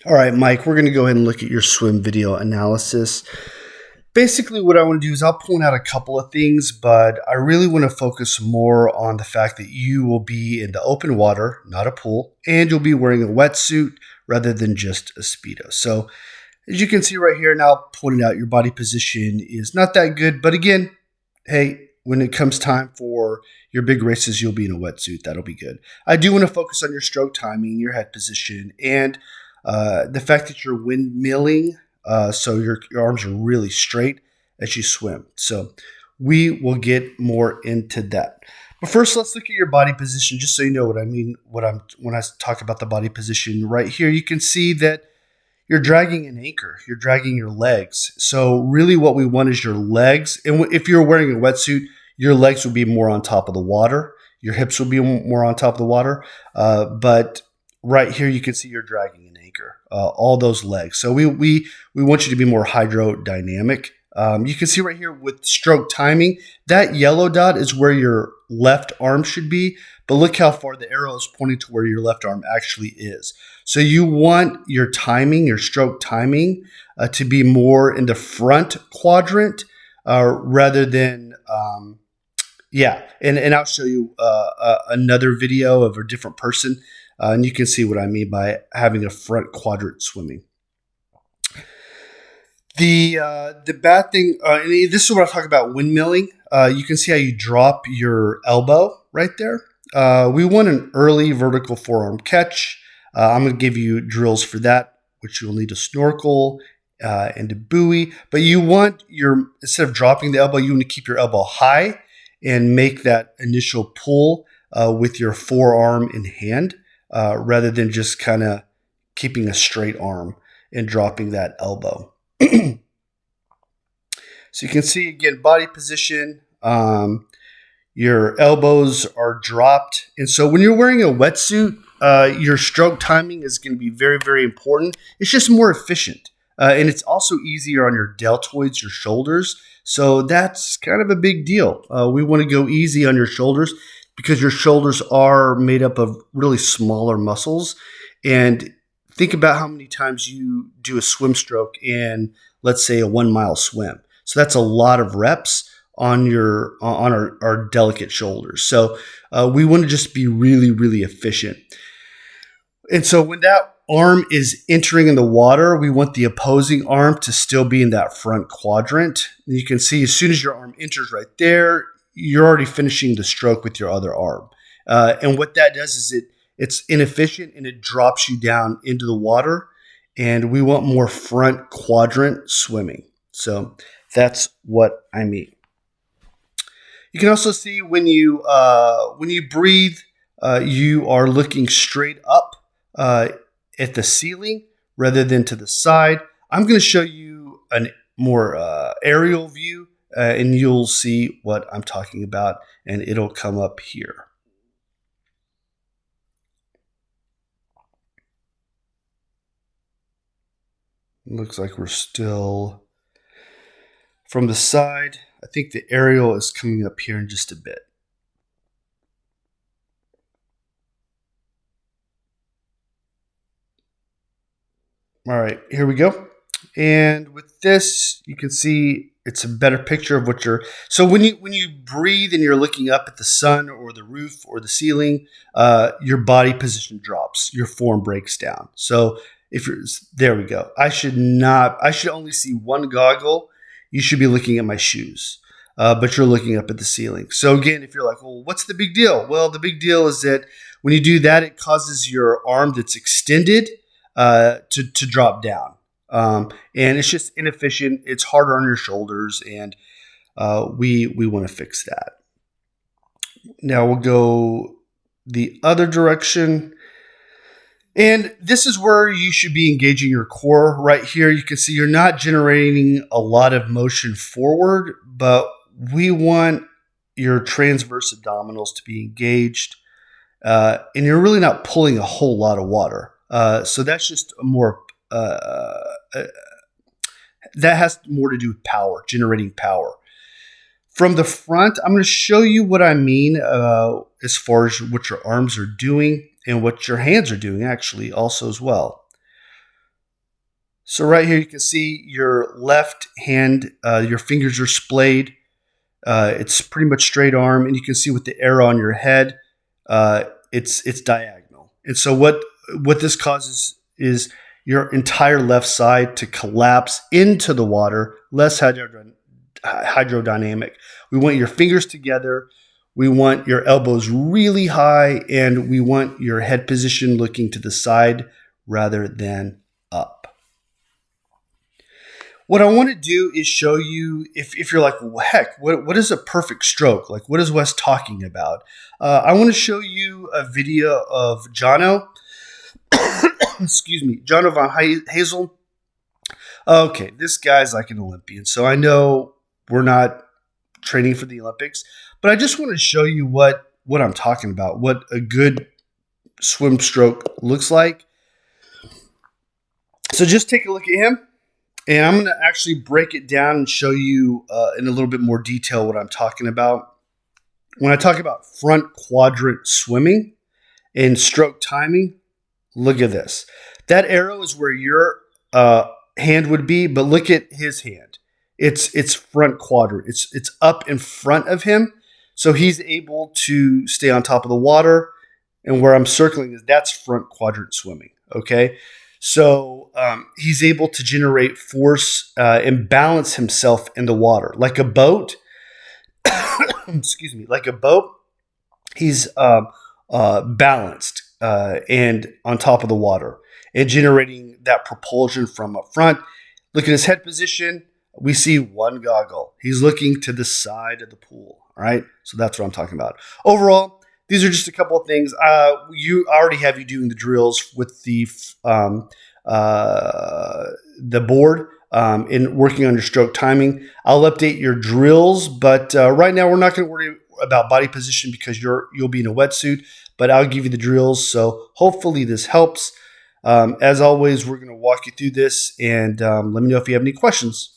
All right, Mike, we're going to go ahead and look at your swim video analysis. Basically, what I want to do is I'll point out a couple of things, but I really want to focus more on the fact that you will be in the open water, not a pool, and you'll be wearing a wetsuit rather than just a Speedo. So, as you can see right here, now pointing out your body position is not that good, but again, hey, when it comes time for your big races, you'll be in a wetsuit. That'll be good. I do want to focus on your stroke timing, your head position, and the fact that you're windmilling, so your arms are really straight as you swim. So we will get more into that. But first, let's look at your body position, just so you know what I mean. When I talk about the body position, right here, you can see that you're dragging an anchor. You're dragging your legs. So really, what we want is your legs. And if you're wearing a wetsuit, your legs will be more on top of the water. Your hips will be more on top of the water. But right here, you can see you're dragging an anchor, all those legs. So we want you to be more hydrodynamic. You can see right here with stroke timing, that yellow dot is where your left arm should be. But look how far the arrow is pointing to where your left arm actually is. So you want your timing, your stroke timing, to be more in the front quadrant rather than And I'll show you another video of a different person. And you can see what I mean by having a front quadrant swimming. The bad thing, and this is what I talk about windmilling. You can see how you drop your elbow right there. We want an early vertical forearm catch. I'm going to give you drills for that, which you'll need a snorkel and a buoy. But you want instead of dropping the elbow, you want to keep your elbow high and make that initial pull with your forearm in hand. Rather than just kind of keeping a straight arm and dropping that elbow. So you can see, again, body position, your elbows are dropped. And so when you're wearing a wetsuit, your stroke timing is going to be very, very important. It's just more efficient. And it's also easier on your deltoids, your shoulders. So that's kind of a big deal. We want to go easy on your shoulders, because your shoulders are made up of really smaller muscles. And think about how many times you do a swim stroke in, let's say, a 1 mile swim. So that's a lot of reps on our delicate shoulders. So we want to just be really, really efficient. And so when that arm is entering in the water, we want the opposing arm to still be in that front quadrant. And you can see as soon as your arm enters right there, you're already finishing the stroke with your other arm. And what that does is it's inefficient and it drops you down into the water. And we want more front quadrant swimming. So that's what I mean. You can also see when you breathe, you are looking straight up at the ceiling rather than to the side. I'm going to show you a more aerial view. And you'll see what I'm talking about, and it'll come up here. Looks like we're still from the side. I think the aerial is coming up here in just a bit. All right, here we go. And with this, you can see it's a better picture of what you're. So when you breathe and you're looking up at the sun or the roof or the ceiling, your body position drops. Your form breaks down. So there we go. I should only see one goggle. You should be looking at my shoes, but you're looking up at the ceiling. So again, if you're like, well, what's the big deal? Well, the big deal is that when you do that, it causes your arm that's extended to drop down. And it's just inefficient. It's harder on your shoulders, and we want to fix that. Now we'll go the other direction. And this is where you should be engaging your core. Right here, you can see you're not generating a lot of motion forward, but we want your transverse abdominals to be engaged. And you're really not pulling a whole lot of water. So that's just a more that has more to do with power, generating power. From the front, I'm going to show you what I mean as far as what your arms are doing and what your hands are doing actually also as well. So right here, you can see your left hand, your fingers are splayed. It's pretty much straight arm, and you can see with the arrow on your head, it's diagonal. And so what this causes is your entire left side to collapse into the water, less hydrodynamic. We want your fingers together. We want your elbows really high, and we want your head position looking to the side rather than up. What I want to do is show you, if you're like, well, heck, what is a perfect stroke? Like, what is Wes talking about? I want to show you a video of Jono, excuse me, Jono von Hazel. Okay, this guy's like an Olympian, so I know we're not training for the Olympics, but I just want to show you what I'm talking about, what a good swim stroke looks like. So just take a look at him. And I'm going to actually break it down and show you in a little bit more detail what I'm talking about. When I talk about front quadrant swimming and stroke timing, look at this. That arrow is where your hand would be, but look at his hand. It's front quadrant. It's up in front of him, so he's able to stay on top of the water. And where I'm circling is that's front quadrant swimming. Okay. So he's able to generate force and balance himself in the water. Like a boat, excuse me, like a boat, he's balanced and on top of the water and generating that propulsion from up front. Look at his head position. We see one goggle. He's looking to the side of the pool. All right. So that's what I'm talking about. Overall, these are just a couple of things. You already have you doing the drills with the board in working on your stroke timing. I'll update your drills, but right now we're not going to worry about body position because you'll be in a wetsuit. But I'll give you the drills, so hopefully this helps. As always, we're going to walk you through this, and let me know if you have any questions.